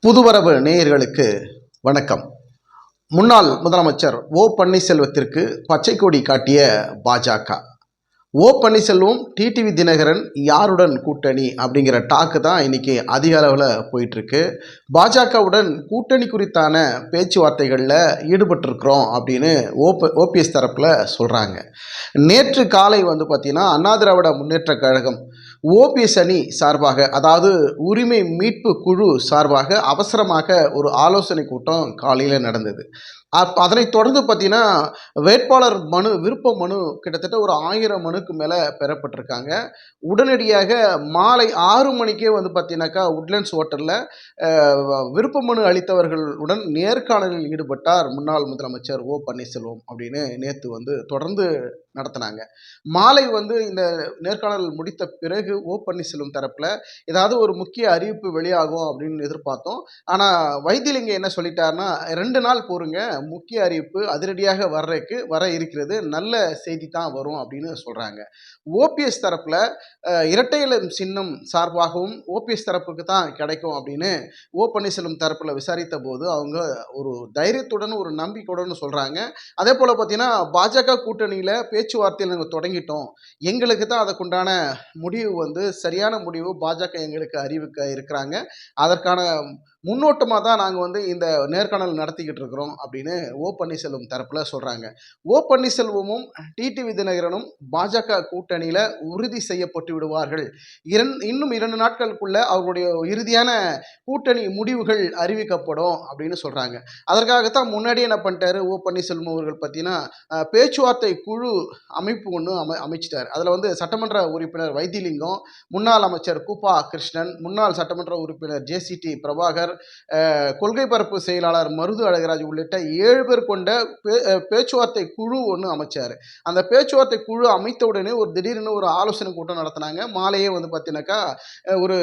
புதுவரவு நேயர்களுக்கு வணக்கம். முன்னாள் முதலமைச்சர் ஓ பன்னீர்செல்வத்திற்கு பச்சை கொடி காட்டிய பாஜக. ஓ பன்னீர்செல்வம், டிடிவி தினகரன் யாருடன் கூட்டணி அப்படிங்கிற டாக்கு தான் இன்னைக்கு அதிக அளவில் போயிட்டுருக்கு. பாஜகவுடன் கூட்டணி குறித்தான பேச்சுவார்த்தைகளில் ஈடுபட்டிருக்கிறோம் அப்படின்னு ஓபிஎஸ் தரப்பில் சொல்கிறாங்க. நேற்று காலை பார்த்திங்கன்னா அண்ணா திராவிட முன்னேற்ற கழகம் ஓபிஎஸ் அணி சார்பாக, அதாவது உரிமை மீட்பு குழு சார்பாக அவசரமாக ஒரு ஆலோசனை கூட்டம் காலையில் நடந்தது. அதனைத் தொடர்ந்து பார்த்தீங்கன்னா வேட்பாளர் மனு, விருப்ப மனு கிட்டத்தட்ட ஒரு 1000 மனுக்கு மேலே பெறப்பட்டிருக்காங்க. உடனடியாக மாலை 6 மணிக்கே பார்த்தீங்கன்னாக்கா உட்லண்ட்ஸ் ஹோட்டலில் விருப்ப மனு அளித்தவர்களுடன் நேர்காணலில் ஈடுபட்டார் முன்னாள் முதலமைச்சர் ஓ பன்னீர்செல்வம் அப்படின்னு நேற்று தொடர்ந்து நடத்தினாங்க. மாலை இந்த நேர்காணல் முடித்த பிறகு ஓ பன்னீர்செல்வம் தரப்பில் ஏதாவது ஒரு முக்கிய அறிவிப்பு வெளியாகும் அப்படின்னு எதிர்பார்த்தோம். ஆனால் வைத்திலிங்கம் என்ன சொல்லிட்டாருன்னா, 2 நாள் பொறுங்க, முக்கிய அறிவிப்பு அதிரடியாக வர இருக்கிறது, நல்ல செய்தி தான் வரும் அப்படின்னு சொல்கிறாங்க. ஓபிஎஸ் தரப்பில் இரட்டை இலை சின்னம் சார்பாகவும் ஓபிஎஸ் தரப்புக்கு தான் கிடைக்கும் அப்படின்னு ஓ பன்னீர்செல்வம் தரப்பில் விசாரித்த போது அவங்க ஒரு தைரியத்துடன், ஒரு நம்பிக்கையுடன் சொல்கிறாங்க. அதே போல் பார்த்தீங்கன்னா பாஜக கூட்டணியில் பேச்சுவார்த்தையில் நாங்கள் தொடங்கிட்டோம், எங்களுக்கு தான் அதற்குண்டான முடிவு சரியான முடிவு பாஜக எங்களுக்கு அறிவிக்க இருக்கிறாங்க, அதற்கான முன்னோட்டமாக தான் நாங்கள் இந்த நேர்காணல் நடத்திக்கிட்டு இருக்கிறோம் அப்படின்னு ஓ பன்னீர்செல்வம் தரப்பில் சொல்கிறாங்க. ஓ பன்னீர்செல்வமும் டிடிவி தினகரனும் பாஜக கூட்டணியில் உறுதி செய்யப்பட்டு விடுவார்கள், இன்னும் 2 நாட்களுக்குள்ள அவர்களுடைய இறுதியான கூட்டணி முடிவுகள் அறிவிக்கப்படும் அப்படின்னு சொல்கிறாங்க. அதற்காகத்தான் முன்னாடியே என்ன பண்ணிட்டாரு ஓ பன்னீர்செல்வம் அவர்கள் பார்த்தீங்கன்னா பேச்சுவார்த்தை குழு அமைப்பு ஒன்று அமைச்சிட்டார். அதில் சட்டமன்ற உறுப்பினர் வைத்திலிங்கம், முன்னாள் அமைச்சர் கூப்பா கிருஷ்ணன், முன்னாள் சட்டமன்ற உறுப்பினர் ஜேசிடி பிரபாகர், கொள்கை பரப்பு செயலாளர் மருது அழகராஜ் உள்ளிட்ட 7 பேர் கொண்ட பேச்சுவார்த்தை குழு ஒன்று அமைச்சார். அந்த பேச்சுவார்த்தை குழு அமைத்த உடனே திடீர்னு ஒரு ஆலோசனை கூட்டம் நடத்தினாங்க. மாலையே பார்த்தீங்கன்னாக்கா ஒரு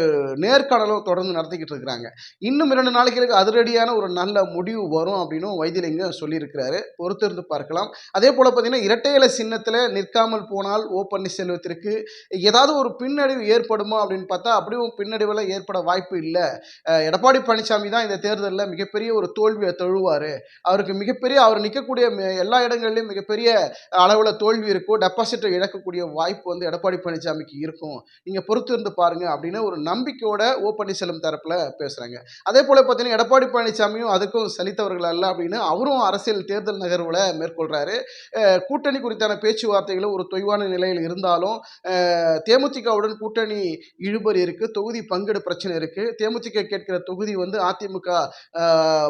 நேர்காணலும் தொடர்ந்து நடத்திக்கிட்டு இருக்கிறாங்க. இன்னும் 2 நாளைக்கு அதிரடியான ஒரு நல்ல முடிவு வரும் அப்படின்னு வைத்திலிங்கம் சொல்லியிருக்கிறாரு. பொறுத்திருந்து பார்க்கலாம். அதே போல் பார்த்தீங்கன்னா இரட்டை இலை சின்னத்தில் நிற்காமல் போனால் ஓ பன்னீர்செல்வத்திற்கு ஏதாவது ஒரு பின்னடைவு ஏற்படுமா அப்படின்னு பார்த்தா அப்படியும் பின்னடைவில் ஏற்பட வாய்ப்பு இல்லை. எடப்பாடி பழனிசாமி தான் இந்த தேர்தலில் மிகப்பெரிய ஒரு தோல்வியை தழுவார், அவருக்கு அவர் நிற்கக்கூடிய எல்லா இடங்கள்லையும் மிகப்பெரிய அளவில் தோல்வி இருக்கும், டெபாசிட்டை இழக்கக்கூடிய வாய்ப்பு எடப்பாடி பழனிசாமிக்கு இருக்கும், நீங்கள் பொறுத்து இருந்து பாருங்க அப்படின்னு ஒரு நம்பிக்கையோட ஓ பன்னீர்செல்வம் தரப்பில் பேசுகிறாங்க. அதே போல் பார்த்தீங்கன்னா எடப்பாடி பழனிசாமியும் அதுக்கும் சலித்தவர்கள் அல்ல அப்படின்னு அவரும் அரசியல் தேர்தல் நகர்வுல மேற்கொள்கிறாரு. கூட்டணி குறித்தான பேச்சுவார்த்தைகளும் ஒரு தொய்வான நிலையில் இருந்தாலும் தேமுதிகவுடன் கூட்டணி இழுபறி இருக்கு, தொகுதி பங்கீடு பிரச்சனை இருக்கு. தேமுதிக கேட்கிற தொகுதி அதிமுக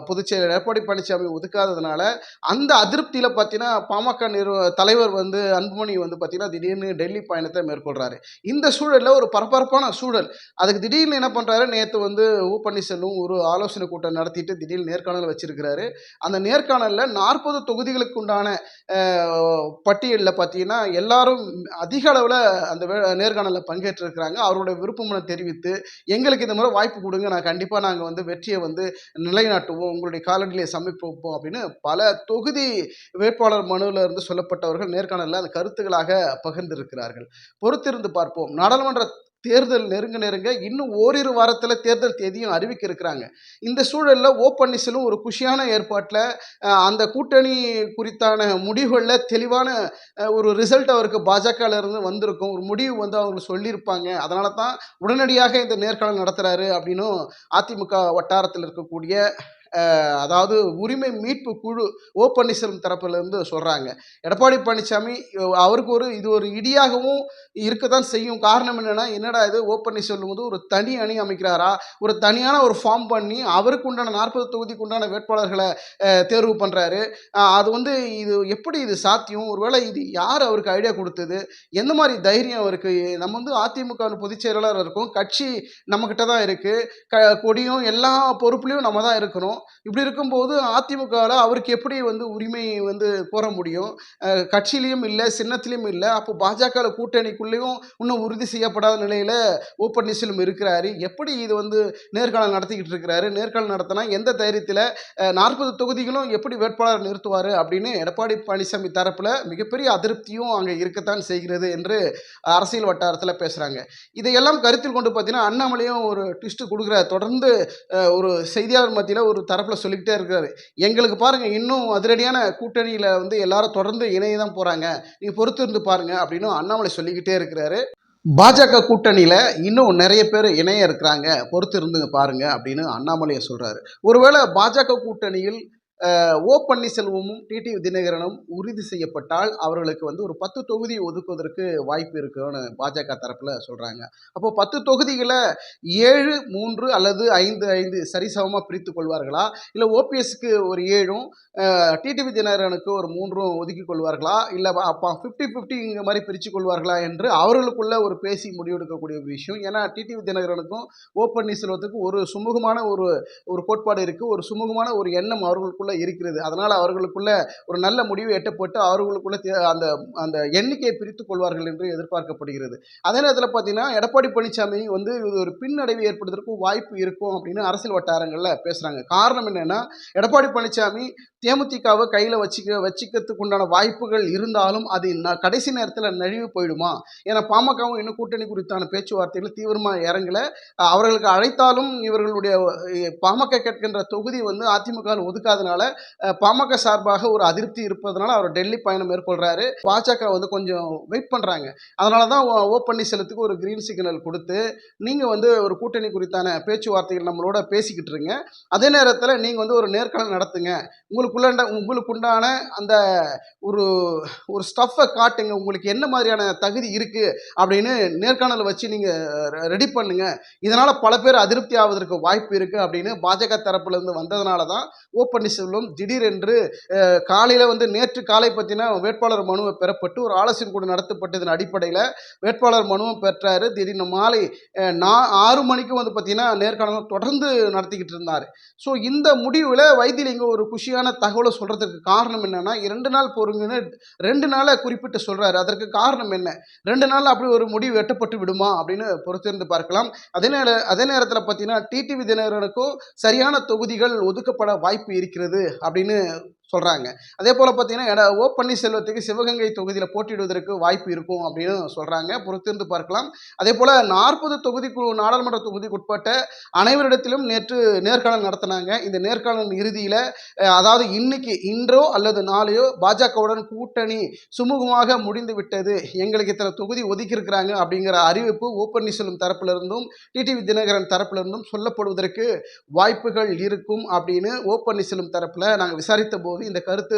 பொதுச் செயலர் எடப்பாடி பழனிசாமி ஒதுக்காததுனால அந்த அதிருப்தியில பார்த்தீங்கன்னா பாமக தலைவர் அன்புமணி பார்த்தீங்கன்னா திடீர்னு டெல்லி பயணத்தை மேற்கொள்றாரு. இந்த சூழல்ல ஒரு பரபரப்பான சூழல். அதுக்கு திடீர்னு என்ன பண்றாரு, நேற்று ஓ பன்னீர்செல்வம் ஒரு ஆலோசனை கூட்டம் நடத்திட்டு திடீர்னு நேர்காணல் வச்சிருக்கிறாரு. அந்த நேர்காணல்ல 40 தொகுதிகளுக்கு உண்டான பட்டியலில் பார்த்தீங்கன்னா எல்லாரும் அதிக அளவில் அந்த நேர்காணலில் பங்கேற்றிருக்கிறாங்க. அவருடைய விருப்பமனை தெரிவித்து எங்களுக்கு இந்த மாதிரி வாய்ப்பு கொடுங்க, நான் கண்டிப்பாக நாங்கள் வெற்றியை நிலைநாட்டுவோம், உங்களுடைய காலடியிலே சமர்ப்பிப்போம் அப்படின்னு பல தொகுதி வேட்பாளர் மனுவில் இருந்து சொல்லப்பட்டவர்கள் நேர்காணலில் அந்த கருத்துக்களாக பகிர்ந்திருக்கிறார்கள். பொறுத்திருந்து பார்ப்போம். நாடாளுமன்ற தேர்தல் நெருங்க இன்னும் ஓரிரு வாரத்தில் தேர்தல் தேதியும் அறிவிக்க இருக்கிறாங்க. இந்த சூழலில் ஓ பன்னீர்செல்வம் ஒரு குஷியான ஏற்பாட்டில் அந்த கூட்டணி குறித்தான முடிவுகளில் தெளிவான ஒரு ரிசல்ட் அவருக்கு பாஜகவிலிருந்து வந்திருக்கும், ஒரு முடிவு அவங்க சொல்லியிருப்பாங்க. அதனால தான் உடனடியாக இந்த நேர்காணல் நடத்துகிறாரு அப்படின்னும் அதிமுக வட்டாரத்தில் இருக்கக்கூடிய அதாவது உரிமை மீட்பு குழு ஓ பன்னீர்செல்வம் தரப்பிலிருந்து சொல்கிறாங்க. எடப்பாடி பழனிசாமி அவருக்கு இது ஒரு இடியாகவும் இருக்கத்தான் செய்யும். காரணம் என்னடா இது, ஓ பன்னீர்செல்வம் ஒரு தனி அணி அமைக்கிறாரா, ஒரு தனியான ஒரு ஃபார்ம் பண்ணி அவருக்கு உண்டான 40 தொகுதிக்கு உண்டான வேட்பாளர்களை தேர்வு பண்ணுறாரு. அது இது எப்படி இது சாத்தியம், ஒருவேளை இது யார் அவருக்கு ஐடியா கொடுத்தது, எந்த மாதிரி தைரியம் அவருக்கு? நம்ம அதிமுக பொதுச் செயலாளர் இருக்கோம், கட்சி நம்மக்கிட்ட தான் இருக்குது, கொடியும் எல்லா பொறுப்புலையும் நம்ம தான் இருக்கிறோம். இப்படி இருக்கும்போது அதிமுகவில் அவருக்கு எப்படி வந்து உரிமை வந்து கோர முடியும்? கட்சியிலையும் இல்லை, சின்னத்திலையும் இல்லை. அப்போ பாஜக கூட்டணிக்குள்ளேயும் இன்னும் உறுதி செய்யப்படாத நிலையில் பன்னீர்செல்வம் இருக்கிறாரு. எப்படி இது வந்து நேர்காணல் நடத்திக்கிட்டு இருக்கிறாரு? நேர்காணல் நடத்தினா எந்த தைரியத்தில் 40 தொகுதிகளும் எப்படி வேட்பாளர் நிறுத்துவார் அப்படின்னு எடப்பாடி பழனிசாமி தரப்பில் மிகப்பெரிய அதிருப்தியும் அங்கே இருக்கத்தான் செய்கிறது என்று அரசியல் வட்டாரத்தில் பேசுகிறாங்க. இதையெல்லாம் கருத்தில் கொண்டு பார்த்தீங்கன்னா அண்ணாமலையும் ஒரு ட்விஸ்ட் கொடுக்குறாரு. தொடர்ந்து ஒரு செய்தியாளர் மத்தியில் ஒரு தரப்பில் சொல்லிக்கிட்டே இருக்கிறாரு. எங்களுக்கு பாருங்கள், இன்னும் அதிரடியான கூட்டணியில் வந்து எல்லாரும் தொடர்ந்து இணைய தான் போகிறாங்க, நீங்கள் பொறுத்து இருந்து பாருங்கள் அப்படின்னு அண்ணாமலை சொல்லிக்கிட்டே இருக்கிறாரு. பாஜக கூட்டணியில் இன்னும் நிறைய பேர் இணைய இருக்கிறாங்க, பொறுத்து இருந்துங்க பாருங்க அப்படின்னு அண்ணாமலையை சொல்கிறாரு. ஒருவேளை பாஜக கூட்டணியில் பன்னீர்செல்வமும் டிடிவி தினகரனும் உறுதி செய்யப்பட்டால் அவர்களுக்கு வந்து ஒரு 10 தொகுதி ஒதுக்குவதற்கு வாய்ப்பு இருக்குன்னு பாஜக தரப்பில் சொல்கிறாங்க. அப்போ 10 தொகுதிகளை 7, 3 அல்லது 5, 5 சரிசமமாக பிரித்து கொள்வார்களா, இல்லை ஓபிஎஸ்க்கு ஒரு 7ம் டிடிவி தினகரனுக்கு ஒரு 3ம் ஒதுக்கி கொள்வார்களா, இல்லை அப்போ 50-50 இந்த மாதிரி பிரித்து கொள்வார்களா என்று அவர்களுக்குள்ள ஒரு பேசி முடிவெடுக்கக்கூடிய ஒரு விஷயம். ஏன்னா டிடிவி தினகரனுக்கும் பன்னீர்செல்வத்துக்கும் ஒரு சுமூகமான ஒரு கோட்பாடு இருக்குது, ஒரு சுமூகமான ஒரு எண்ணம் அவர்களுக்குள்ள இருக்கிறது. அதனால் அவர்களுக்குள்ள ஒரு நல்ல முடிவு எட்டப்பட்டு அவர்களுக்குள்ள அந்த அந்த எண்ணிக்கையை பிரித்துக் கொள்வார்கள் என்று எதிர்பார்க்கப்படுகிறது. அதே நேரத்தில் பார்த்தீங்கன்னா எடப்பாடி பழனிசாமி வந்து இது ஒரு பின்னடைவு ஏற்படுவதற்கும் வாய்ப்பு இருக்கும் அப்படின்னு அரசியல் வட்டாரங்களில் பேசுகிறாங்க. காரணம் என்னன்னா, எடப்பாடி பழனிசாமி தேமுதிகவை கையில் வச்சிக்கிறதுக்கு உண்டான வாய்ப்புகள் இருந்தாலும் அது கடைசி நேரத்தில் நழுவி போயிடுமா? ஏன்னா பாமகவும் இன்னும் கூட்டணி குறித்தான பேச்சுவார்த்தைகள் தீவிரமாக இறங்கல. அவர்களுக்கு அழைத்தாலும் இவர்களுடைய பாமக கேட்கின்ற தொகுதி வந்து அதிமுக ஒதுக்காதனால பாமக சார்பாக ஒரு அதிருப்தி இருப்பதனால அவர் டெல்லி பயணம் மேற்கொள்றாரு. பாஜக வந்து கொஞ்சம் வெயிட் பண்றாங்க. அதனால தான் பன்னீர்செல்வத்துக்கு ஒரு கிரீன் சிக்னல் கொடுத்து, நீங்க வந்து ஒரு கூட்டணி குறித்தான பேச்சுவார்த்தைகள் நம்மளோட பேசிக்கிட்டு இருங்க, அதே நேரத்தில் நீங்க வந்து ஒரு நேர்காணல் நடத்துங்க, உங்களுக்குண்டான அந்த ஒரு ஒரு ஸ்டஃப்பை காட்டுங்க, உங்களுக்கு என்ன மாதிரியான தகுதி இருக்கு அப்படின்னு நேர்காணல் வச்சு நீங்க ரெடி பண்ணுங்க, இதனால பல பேர் அதிருப்தி ஆவதற்கு வாய்ப்பு இருக்கு அப்படின்னு பாஜக தரப்புல இருந்து வந்ததுனால தான் பன்னீர்செல்வம் திடீரென்று காலையில் வந்து நேற்று காலை பார்த்தீங்கன்னா வேட்பாளர் மனுவை பெறப்பட்டு ஒரு ஆலோசனை கூட நடத்தப்பட்டதன் அடிப்படையில் வேட்பாளர் மனுவை பெற்றாரு. திடீர்னு மாலை 6 மணிக்கு வந்து பார்த்தீங்கன்னா நேர்காணல் தொடர்ந்து நடத்திக்கிட்டு இருந்தார். ஸோ இந்த முடிவில் வைத்திலிங்கம் ஒரு குஷியான தகவலை சொல்கிறதுக்கு காரணம் என்னன்னா, 2 நாள் பொறுங்கன்னு 2 நாளை குறிப்பிட்டு சொல்கிறாரு. அதற்கு காரணம் என்ன? 2 நாள் அப்படி ஒரு முடிவு எட்டப்பட்டு விடுமா அப்படின்னு பொறுத்திருந்து பார்க்கலாம். அதே நேரத்தில் பார்த்தீங்கன்னா டிடிவி தினகரனுக்கும் சரியான தொகுதிகள் ஒதுக்கப்பட வாய்ப்பு இருக்கிறது அப்படின்னு சொல்கிறாங்க. அதே போல் பார்த்தீங்கன்னா பன்னீர்செல்வத்துக்கு சிவகங்கை தொகுதியில் போட்டியிடுவதற்கு வாய்ப்பு இருக்கும் அப்படின்னு சொல்கிறாங்க. பொறுத்திருந்து பார்க்கலாம். அதே போல் 40 நாடாளுமன்ற தொகுதிக்கு உட்பட்ட அனைவரிடத்திலும் நேற்று நேர்காணல் நடத்தினாங்க. இந்த நேர்காணல் இறுதியில் அதாவது இன்றோ அல்லது நாளையோ பாஜகவுடன் கூட்டணி சுமூகமாக முடிந்து விட்டது, எங்களுக்கு இத்தனை தொகுதி ஒதுக்கியிருக்கிறாங்க அப்படிங்கிற அறிவிப்பு பன்னீர்செல்வம் தரப்பிலிருந்தும் டிடிவி தினகரன் தரப்பிலிருந்தும் சொல்லப்படுவதற்கு வாய்ப்புகள் இருக்கும் அப்படின்னு பன்னீர்செல்வம் தரப்பில் நாங்கள் விசாரித்த போது இந்த கருத்து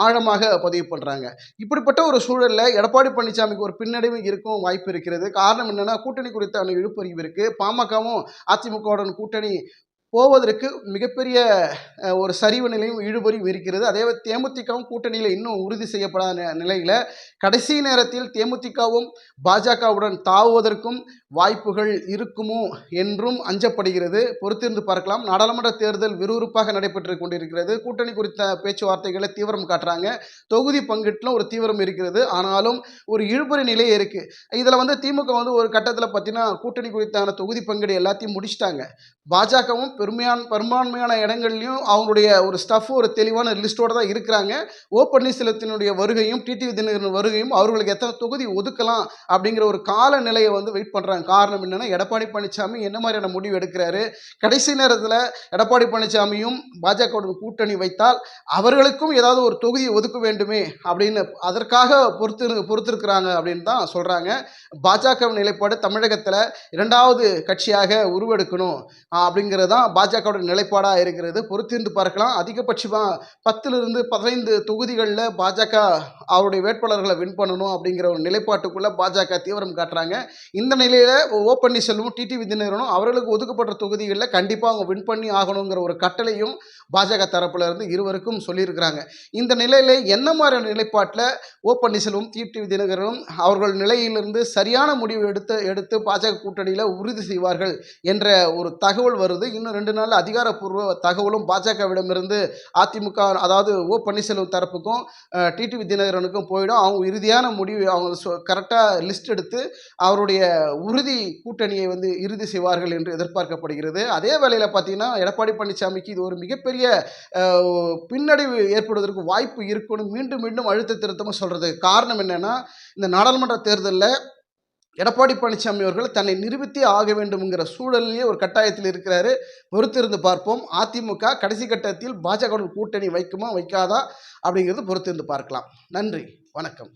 ஆழமாக பதிவு பண்றாங்க. இப்படிப்பட்ட ஒரு சூழல்ல எடப்பாடி பழனிசாமிக்கு ஒரு பின்னடைவு இருக்கும் வாய்ப்பு இருக்கிறது. காரணம் என்னன்னா, கூட்டணி குறித்தான இழுபறிவு இருக்கு. பாமகவும் அதிமுகவுடன் கூட்டணி போவதற்கு மிகப்பெரிய ஒரு சரிவு நிலையும் இழுபறியும் இருக்கிறது. அதே தேமுதிகவும் கூட்டணியில் இன்னும் உறுதி செய்யப்படாத நிலையில் கடைசி நேரத்தில் தேமுதிகவும் பாஜகவுடன் தாவுவதற்கும் வாய்ப்புகள் இருக்குமோ என்றும் அஞ்சப்படுகிறது. பொறுத்திருந்து பார்க்கலாம். நாடாளுமன்ற தேர்தல் விறுவிறுப்பாக நடைபெற்று கொண்டிருக்கிறது. கூட்டணி குறித்த பேச்சுவார்த்தைகளை தீவிரம் காட்டுறாங்க. தொகுதி பங்கீட்டிலும் ஒரு தீவிரம் இருக்கிறது. ஆனாலும் ஒரு இழுபறி நிலையே இருக்கு. இதில் வந்து திமுக வந்து ஒரு கட்டத்தில் பார்த்தீங்கன்னா கூட்டணி குறித்தான தொகுதி பங்கீடு எல்லாத்தையும் முடிச்சிட்டாங்க. பாஜகவும் பெரும்பான்மையான இடங்கள்லையும் அவங்களுடைய ஒரு ஸ்டஃப் ஒரு தெளிவான லிஸ்டோடு தான் இருக்கிறாங்க. பன்னீர்செல்வத்தினுடைய வருகையும் டிடிவி தினகரன் வருகையும் அவர்களுக்கு எத்தனை தொகுதி ஒதுக்கலாம் அப்படிங்கிற ஒரு கால நிலையை வந்து வெயிட் பண்ணுறாங்க. காரணம் என்னன்னா, எடப்பாடி பழனிசாமி என்ன மாதிரியான முடிவு எடுக்கிறாரு, கடைசி நேரத்தில் எடப்பாடி பழனிசாமியும் பாஜகவுடன் கூட்டணி வைத்தால் அவர்களுக்கும் ஏதாவது ஒரு தொகுதியை ஒதுக்க வேண்டுமே அப்படின்னு அதற்காக பொறுத்திருக்கிறாங்க அப்படின்னு தான் சொல்கிறாங்க. பாஜக நிலைப்பாடு தமிழகத்தில் 2வது கட்சியாக உருவெடுக்கணும் அப்படிங்கிறது தான் பாஜகவுடைய நிலைப்பாடாக இருக்கிறது. பொறுத்திருந்து பார்க்கலாம். அதிகபட்சமாக 10லிருந்து 15 தொகுதிகளில் பாஜக அவருடைய வேட்பாளர்களை வின் பண்ணணும் அப்படிங்கிற ஒரு நிலைப்பாட்டுக்குள்ள பாஜக தீவிரம் காட்டுறாங்க. இந்த நிலையில் பன்னீர்செல்வம் டிடிவி தினகரனும் அவர்களுக்கு ஒதுக்கப்பட்ட தொகுதிகளில் கண்டிப்பாக அவங்க வின் பண்ணி ஆகணுங்கிற ஒரு கட்டளையும் பாஜக தரப்புல இருந்து இருவருக்கும் சொல்லியிருக்கிறாங்க. இந்த நிலையில் என்ன மாதிரியான நிலைப்பாட்டில் பன்னீர்செல்வம் டிடிவி தினகரனும் அவர்கள் நிலையிலிருந்து சரியான முடிவு எடுத்து பாஜக கூட்டணியில் உறுதி செய்வார்கள் என்ற ஒரு தகவல் வருது. இன்னும் 2 நாள்ல அதிகாரப்பூர்வ தகவலும் பாஜகவிடமிருந்து அதிமுக, அதாவது ஓ பன்னீர்செல்வம் தரப்புக்கும் டிடிவி தினகரனுக்கும் போயிடும். அவங்க இறுதியான முடிவு அவங்க கரெக்டாக லிஸ்ட் எடுத்து அவருடைய உறுதி கூட்டணியை இறுதி செய்வார்கள் என்று எதிர்பார்க்கப்படுகிறது. அதே வேளையில் பார்த்தீங்கன்னா எடப்பாடி பழனிசாமிக்கு இது ஒரு மிகப்பெரிய பின்னடைவு ஏற்படுவதற்கு வாய்ப்பு இருக்குன்னு மீண்டும் மீண்டும் அழுத்த திருத்தமாக சொல்றதுக்கு காரணம் என்னன்னா, இந்த நாடாளுமன்ற தேர்தலில் எடப்பாடி பழனிசாமி அவர்கள் தன்னை நிரூபித்தே ஆக வேண்டும்ங்கிற சூழலிலேயே ஒரு கட்டாயத்தில் இருக்கிறாரு. பொறுத்திருந்து பார்ப்போம். அதிமுக கடைசி கட்டத்தில் பாஜகவுடன் கூட்டணி வைக்குமா வைக்காதா அப்படிங்கிறது பொறுத்திருந்து பார்க்கலாம். நன்றி, வணக்கம்.